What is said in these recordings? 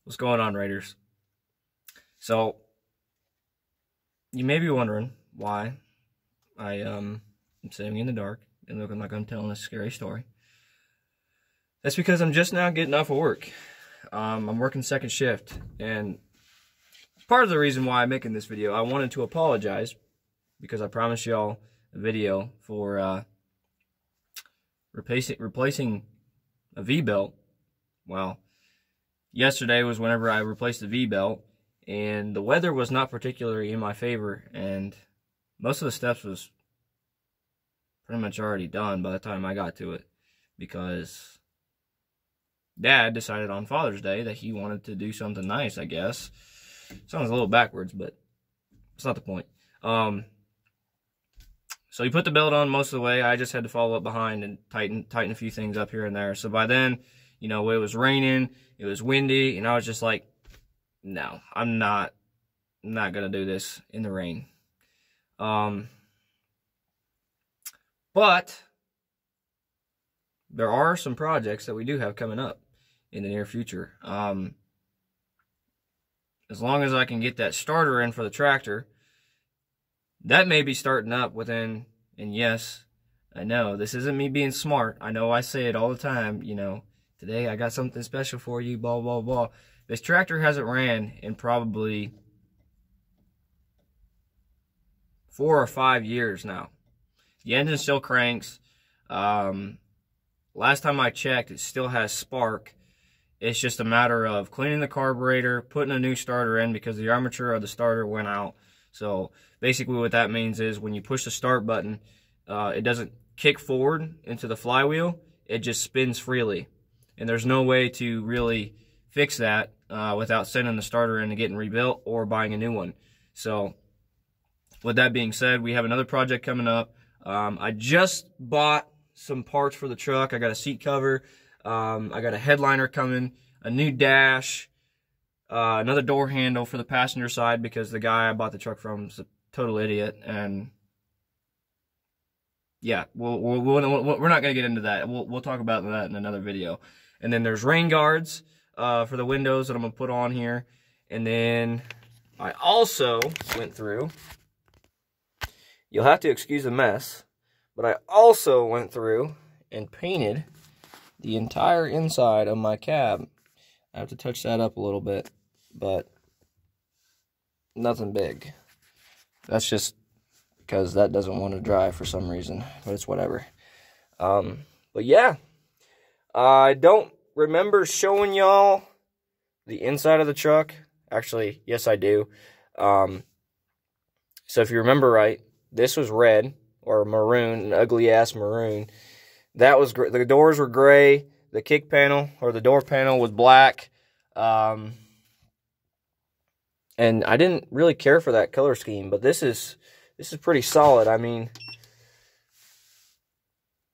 What's going on, Raiders? So, you may be wondering why I am sitting in the dark and looking like I'm telling a scary story. That's because I'm just now getting off of work. I'm working second shift, and part of the reason why I'm making this video, I wanted to apologize because I promised y'all a video for replacing a V-belt. Well, yesterday was whenever I replaced the V-belt, and the weather was not particularly in my favor, and most of the steps was pretty much already done by the time I got to it, because Dad decided on Father's Day that he wanted to do something nice, I guess. Sounds a little backwards, but it's not the point. So he put the belt on most of the way. I just had to follow up behind and tighten a few things up here and there. So by then, you know, it was raining, it was windy, and I was just like, no, I'm not gonna do this in the rain. But there are some projects that we do have coming up in the near future. As long as I can get that starter in for the tractor, that may be starting up within, and yes, I know, this isn't me being smart. I know I say it all the time, you know, today I got something special for you, blah, blah, blah. This tractor hasn't ran in probably 4 or 5 years now. The engine still cranks. Last time I checked, it still has spark. It's just a matter of cleaning the carburetor, putting a new starter in because the armature of the starter went out. So basically what that means is when you push the start button, it doesn't kick forward into the flywheel. It just spins freely. And there's no way to really fix that without sending the starter in and getting rebuilt or buying a new one. So with that being said, we have another project coming up. I just bought some parts for the truck. I got a seat cover. I got a headliner coming, a new dash, another door handle for the passenger side because the guy I bought the truck from is a total idiot. And yeah, we're not going to get into that. We'll talk about that in another video. And then there's rain guards for the windows that I'm going to put on here. And then I also went through, you'll have to excuse the mess, but I also went through and painted the entire inside of my cab. I have to touch that up a little bit, but nothing big. That's just because that doesn't want to dry for some reason, but it's whatever. But yeah, I don't remember showing y'all the inside of the truck. Actually, yes, I do. So if you remember right, this was red or maroon, an ugly ass maroon. That was the doors were gray. The kick panel or the door panel was black. And I didn't really care for that color scheme, but this is pretty solid. I mean,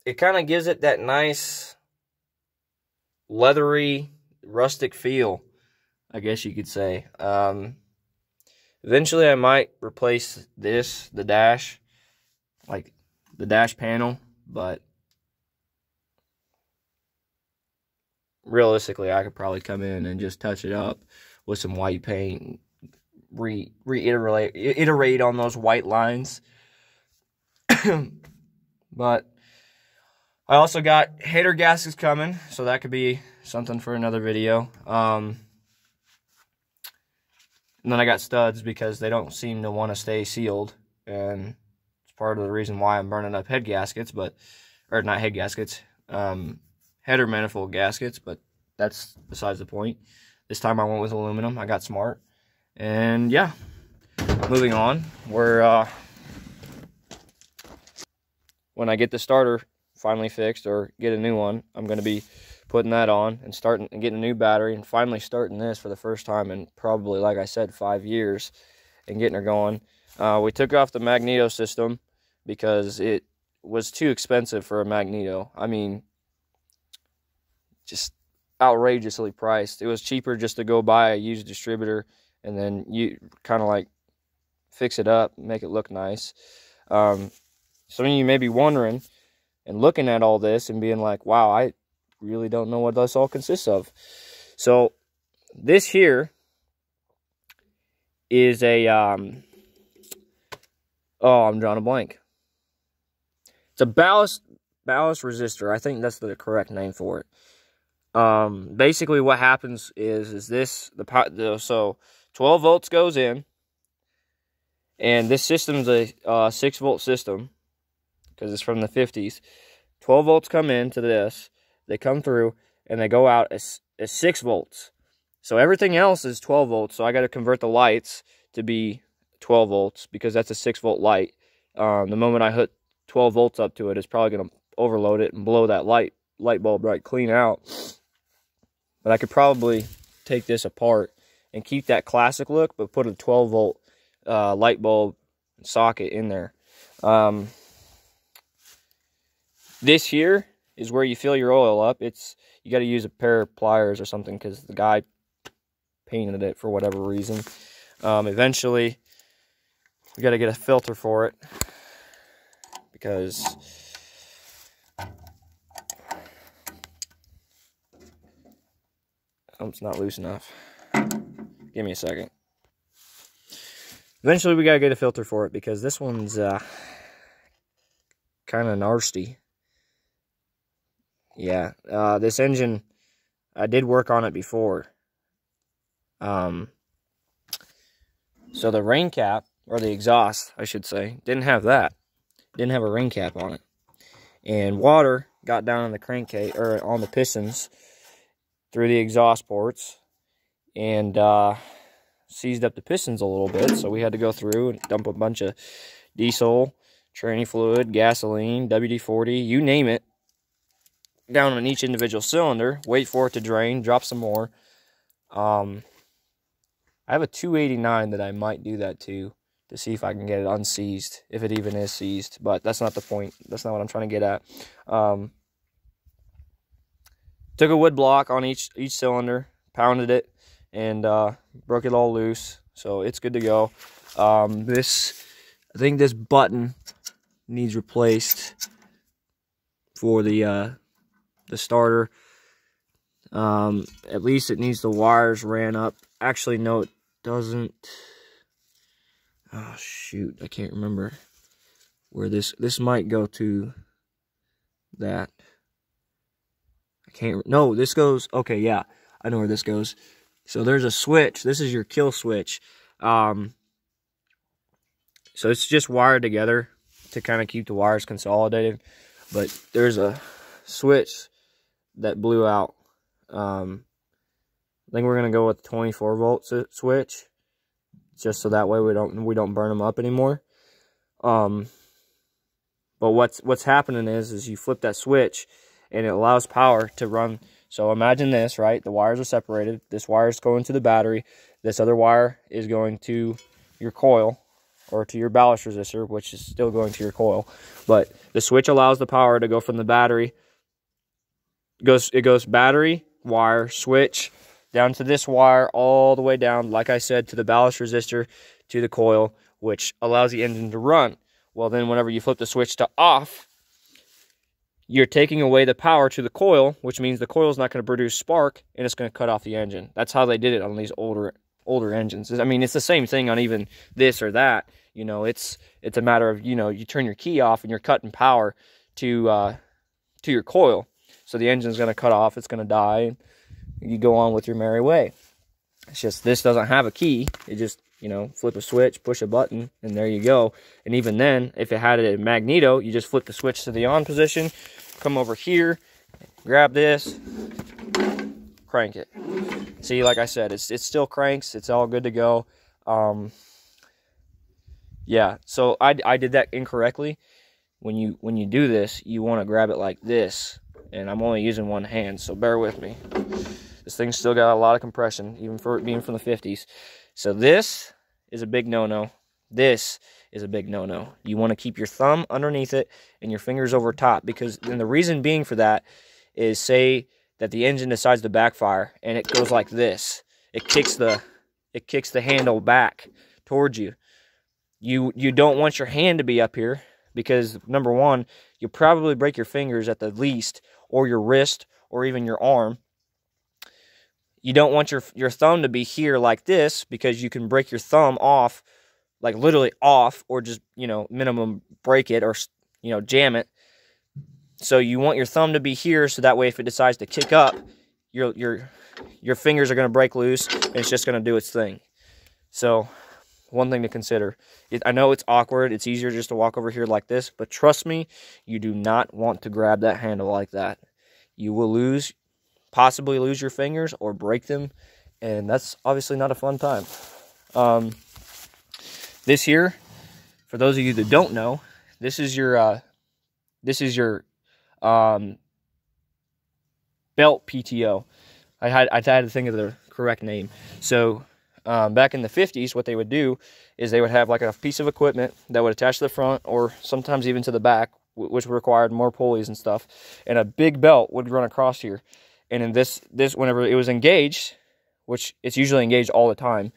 it kind of gives it that nice leathery, rustic feel, I guess you could say. Eventually I might replace the dash, like the dash panel, but realistically, I could probably come in and just touch it up with some white paint, iterate on those white lines. But I also got header gaskets coming, so that could be something for another video. And then I got studs because they don't seem to want to stay sealed, and it's part of the reason why I'm burning up head gaskets, or not head gaskets, header manifold gaskets, but that's besides the point. This time I went with aluminum. I got smart. And yeah, moving on. When I get the starter finally fixed or get a new one, I'm going to be putting that on and getting a new battery and finally starting this for the first time in probably, like I said, 5 years and getting her going. We took off the magneto system because it was too expensive for a magneto. I mean, just outrageously priced. It was cheaper just to go buy a used distributor and then you kind of like fix it up, make it look nice. Some of you may be wondering and looking at all this and being like, wow, I really don't know what this all consists of. So this here is a, oh, I'm drawing a blank. It's a ballast resistor. I think that's the correct name for it. Basically what happens is this, so 12 volts goes in, and this system's a 6-volt system, because it's from the 50s. 12 volts come into this, they come through, and they go out as 6 volts. So everything else is 12 volts, so I got to convert the lights to be 12 volts, because that's a 6-volt light. The moment I hook 12 volts up to it, it's probably going to overload it and blow that light bulb right clean out. But I could probably take this apart and keep that classic look, but put a 12-volt light bulb socket in there. This here is where you fill your oil up. You got to use a pair of pliers or something, because the guy painted it for whatever reason. Eventually, we got to get a filter for it, because it's not loose enough. Give me a second. Eventually, we got to get a filter for it, because this one's kind of nasty. Yeah, this engine, I did work on it before. So the rain cap, or the exhaust, I should say, didn't have that. Didn't have a rain cap on it. And water got down on the crankcase, or on the pistons, through the exhaust ports, and seized up the pistons a little bit. So we had to go through and dump a bunch of diesel, tranny fluid, gasoline, WD-40, you name it, down on each individual cylinder, wait for it to drain, drop some more. I have a 289 that I might do that to see if I can get it unseized, if it even is seized, but that's not the point. That's not what I'm trying to get at. Took a wood block on each cylinder, pounded it, and broke it all loose, so it's good to go. I think this button needs replaced for the starter. At least it needs the wires ran up. Actually, no, it doesn't. Oh shoot, I can't remember where this might go to that. I can't. No, this goes. Okay, yeah, I know where this goes. So there's a switch. This is your kill switch. So it's just wired together to kind of keep the wires consolidated. But there's a switch that blew out. I think we're gonna go with the 24-volt switch, just so that way we don't burn them up anymore. But what's happening is you flip that switch, and it allows power to run. So imagine this, right? The wires are separated. This wire is going to the battery. This other wire is going to your coil, or to your ballast resistor, which is still going to your coil. But the switch allows the power to go from the battery. It goes battery, wire, switch, down to this wire, all the way down, like I said, to the ballast resistor, to the coil, which allows the engine to run. Well, then whenever you flip the switch to off, you're taking away the power to the coil, which means the coil is not going to produce spark, and it's going to cut off the engine. That's how they did it on these older engines. I mean, it's the same thing on even this or that. You know, it's a matter of, you know, you turn your key off and you're cutting power to your coil. So the engine's going to cut off, it's going to die, and you go on with your merry way. It's just this doesn't have a key. It just, you know, flip a switch, push a button, and there you go. And even then, if it had a magneto, you just flip the switch to the on position, come over here, grab this, crank it. See, like I said, it still cranks. It's all good to go. Yeah, so I did that incorrectly. When you do this, you want to grab it like this, and I'm only using one hand, so bear with me. This thing's still got a lot of compression, even for it being from the 50s. So this is a big no-no. This is a big no-no. You want to keep your thumb underneath it and your fingers over top, because and the reason being for that is, say that the engine decides to backfire and it goes like this. It kicks the handle back towards you. You don't want your hand to be up here, because number one, you'll probably break your fingers at the least, or your wrist, or even your arm. you don't want your thumb to be here like this, because you can break your thumb off, like literally off, or just, you know, minimum break it, or, you know, jam it. So you want your thumb to be here, so that way if it decides to kick up, your fingers are going to break loose, and it's just going to do its thing. So one thing to consider. I know it's awkward. It's easier just to walk over here like this, but trust me, you do not want to grab that handle like that. You will possibly lose your fingers or break them, and that's obviously not a fun time. This here, for those of you that don't know, this is your belt PTO. I had to think of the correct name. So back in the 50s, what they would do is they would have like a piece of equipment that would attach to the front, or sometimes even to the back, which required more pulleys and stuff, and a big belt would run across here. And in this whenever it was engaged, which it's usually engaged all the time,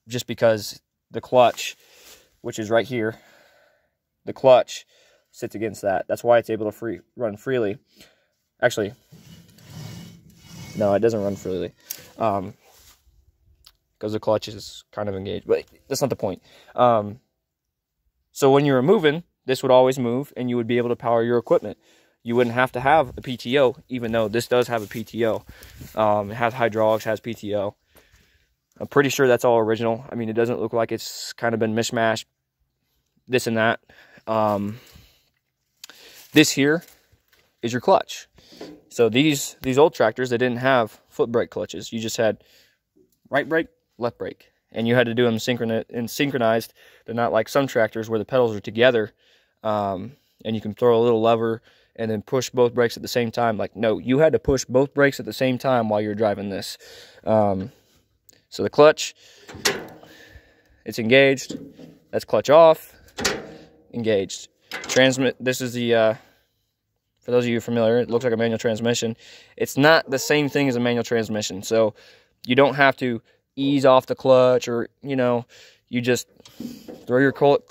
just because the clutch, which is right here, the clutch sits against that. That's why it's able to run freely. Actually, no, it doesn't run freely, because the clutch is kind of engaged, but that's not the point. So when you were moving, this would always move, and you would be able to power your equipment. You wouldn't have to have a PTO, even though this does have a PTO. It has hydraulics, has PTO. I'm pretty sure that's all original. I mean, it doesn't look like it's kind of been mishmashed, this and that. This here is your clutch. So these old tractors, they didn't have foot brake clutches. You just had right brake, left brake, and you had to do them synchronized. They're not like some tractors where the pedals are together, and you can throw a little lever and then push both brakes at the same time. Like, no, you had to push both brakes at the same time while you're driving this. So the clutch, it's engaged. That's clutch off, engaged. This is the, for those of you familiar, it looks like a manual transmission. It's not the same thing as a manual transmission. So you don't have to ease off the clutch, or, you know, you just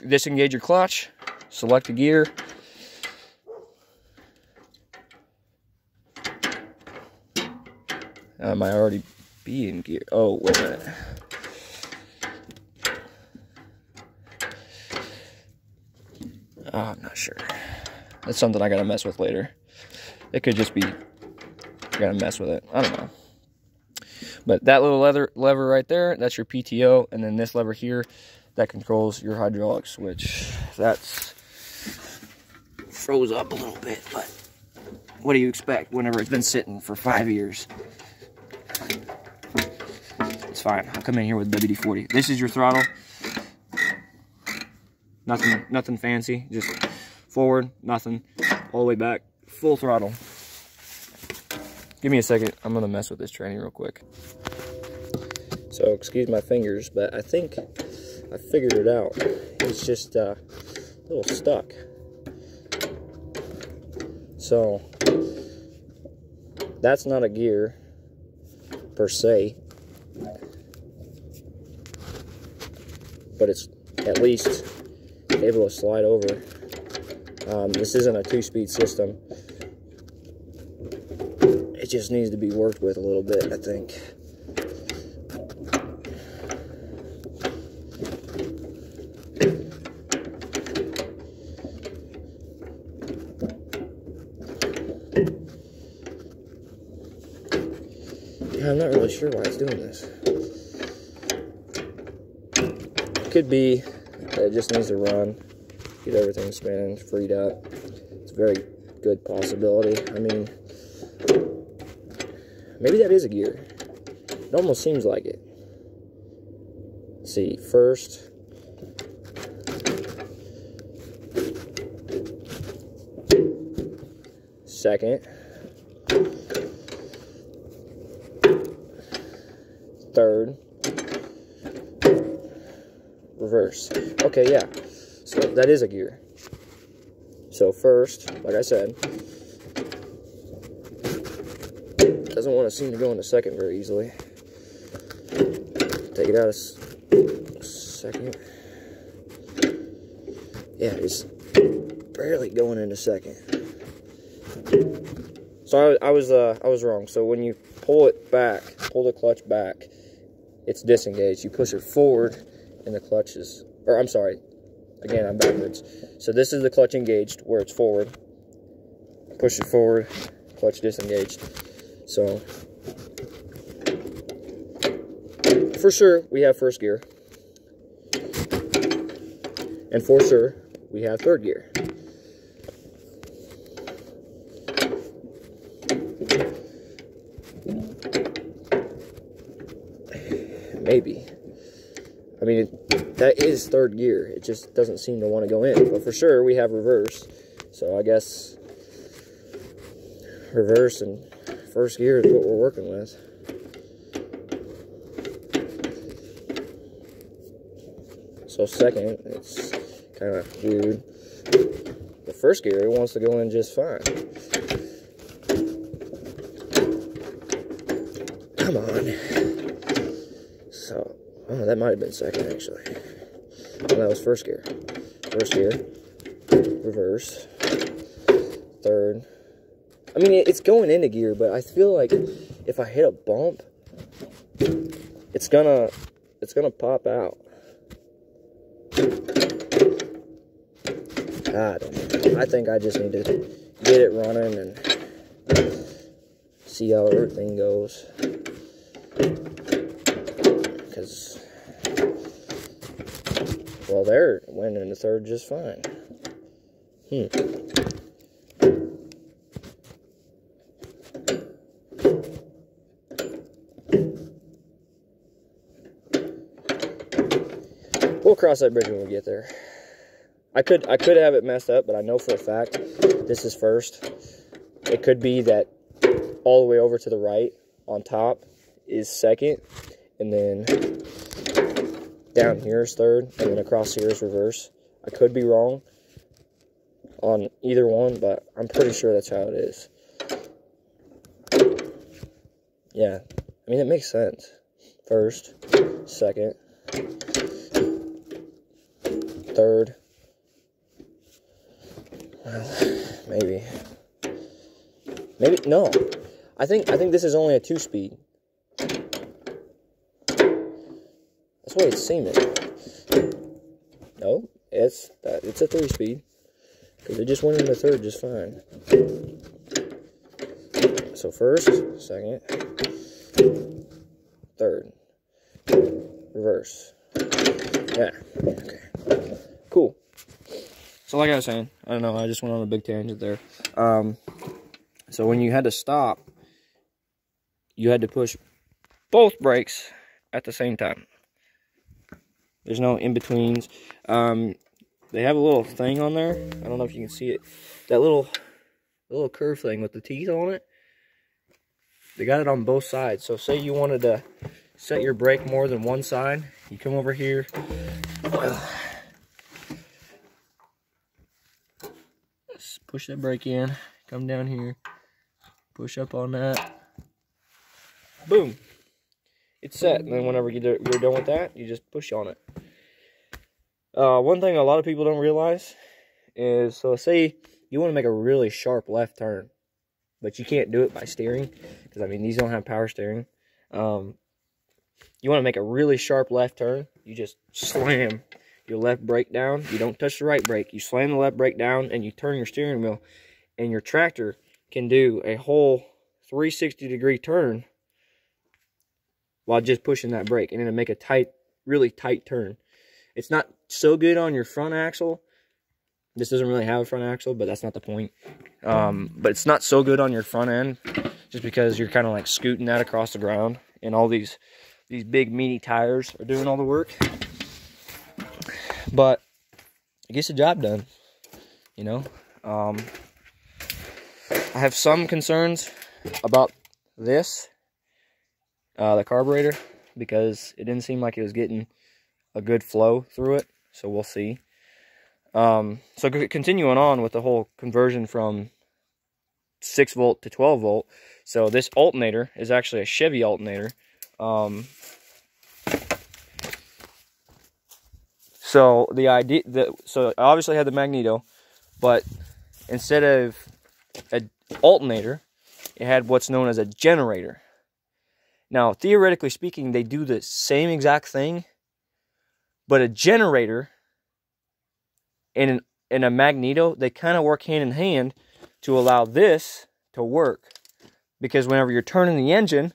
disengage your clutch, select the gear. I might already be in gear. Oh, wait a minute. Oh, I'm not sure. That's something I gotta mess with later. It could just be I gotta mess with it. I don't know. But that little lever right there, that's your PTO, and then this lever here, that controls your hydraulics, which that's froze up a little bit, but what do you expect whenever it's been sitting for 5 years? It's fine. I'll come in here with WD-40. This is your throttle. Nothing fancy. Just forward, nothing. All the way back. Full throttle. Give me a second. I'm going to mess with this tranny real quick. So, excuse my fingers, but I think I figured it out. It's just a little stuck. So, that's not a gear per se, but it's at least able to slide over. This isn't a 2-speed system. It just needs to be worked with a little bit, I think. Yeah, I'm not really sure why it's doing this. It could be that it just needs to run, get everything spinning, freed up. It's a very good possibility. I mean, maybe that is a gear. It almost seems like it. Let's see, first. Second. Third. Reverse. Okay, yeah. So that is a gear. So first, like I said, doesn't want to seem to go into second very easily. Take it out a second. Yeah, it's barely going into second. So I was wrong. So when you pull it back, pull the clutch back, it's disengaged. You push it forward, and the clutch is, or I'm sorry, again, I'm backwards. So this is the clutch engaged, where it's forward. Push it forward, clutch disengaged. So, for sure, we have first gear. And for sure, we have third gear. Maybe. I mean, that is third gear. It just doesn't seem to want to go in. But for sure, we have reverse. So I guess reverse and first gear is what we're working with. So second, it's kind of weird. The first gear, it wants to go in just fine. Come on. So, oh, that might have been second, actually. Oh, that was first gear. First gear, reverse, third. I mean, it's going into gear, but I feel like if I hit a bump, it's gonna pop out. I don't know. I think I just need to get it running and see how everything goes. Because, well, there, went in the third just fine. We'll cross that bridge when we get there. I could have it messed up, but I know for a fact this is first. It could be that all the way over to the right on top is second, and then down here is third, and then across here is reverse. I could be wrong on either one, but I'm pretty sure that's how it is. Yeah, I mean, it makes sense. First, second, third. Well, maybe, no. I think this is only a 2-speed. That's what it's seeming. No, it's a 3-speed because it just went into third just fine. So first, second, third, reverse. Yeah. Okay. Cool. So like I was saying, I don't know, I just went on a big tangent there. So when you had to stop, you had to push both brakes at the same time. There's no in-betweens. They have a little thing on there. I don't know if you can see it. That little curve thing with the teeth on it. They got it on both sides. So say you wanted to set your brake more than one side. You come over here. Just push that brake in. Come down here. Push up on that. Boom. It's set. And then whenever you're done with that, you just push on it. One thing a lot of people don't realize is, so say you want to make a really sharp left turn, but you can't do it by steering, because I mean these don't have power steering. You want to make a really sharp left turn, you just slam your left brake down. You don't touch the right brake. You slam the left brake down and you turn your steering wheel, and your tractor can do a whole 360-degree turn while just pushing that brake, and it'll make a tight, really tight turn. It's not so good on your front axle. This doesn't really have a front axle, but that's not the point. But it's not so good on your front end, just because you're kind of like scooting that across the ground, and all these big meaty tires are doing all the work. But it gets the job done, you know. I have some concerns about this, the carburetor, because it didn't seem like it was getting a good flow through it. So we'll see. So continuing on with the whole conversion from 6 volt to 12 volt. So this alternator is actually a Chevy alternator. So the idea so I obviously had the magneto, but instead of an alternator, it had what's known as a generator. Now, theoretically speaking, they do the same exact thing, but a generator and a magneto, they kind of work hand in hand to allow this to work. Because whenever you're turning the engine,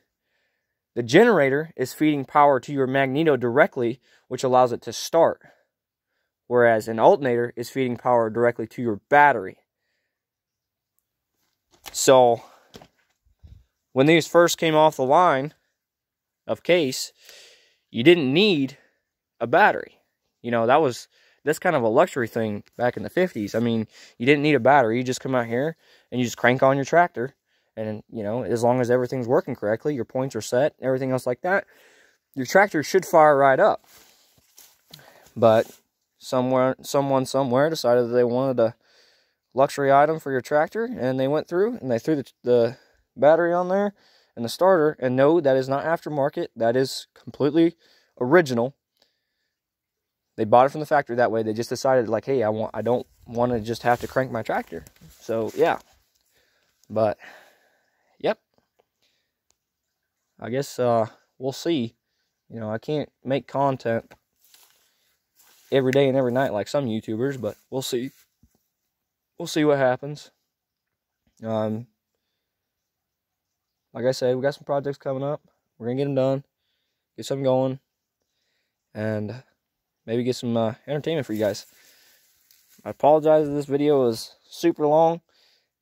the generator is feeding power to your magneto directly, which allows it to start. Whereas an alternator is feeding power directly to your battery. So, when these first came off the line of Case, you didn't need a battery. You know, that's kind of a luxury thing back in the 50s. I mean, you didn't need a battery. You just come out here and you just crank on your tractor. And, you know, as long as everything's working correctly, your points are set, everything else like that, your tractor should fire right up. But someone somewhere decided that they wanted a luxury item for your tractor, and they went through and they threw the battery on there and the starter. And no, that is not aftermarket. That is completely original. They bought it from the factory that way. They just decided, like, hey, I don't want to just have to crank my tractor. So yeah, but yep. I guess we'll see. You know, I can't make content every day and every night like some YouTubers, but we'll see. We'll see what happens. Like I said, we got some projects coming up. We're gonna get them done, get something going, and maybe get some entertainment for you guys. I apologize if this video was super long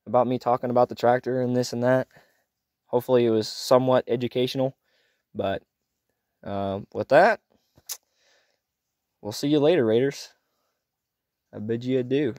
about me talking about the tractor and this and that. Hopefully it was somewhat educational. But with that, we'll see you later, Raiders. I bid you adieu.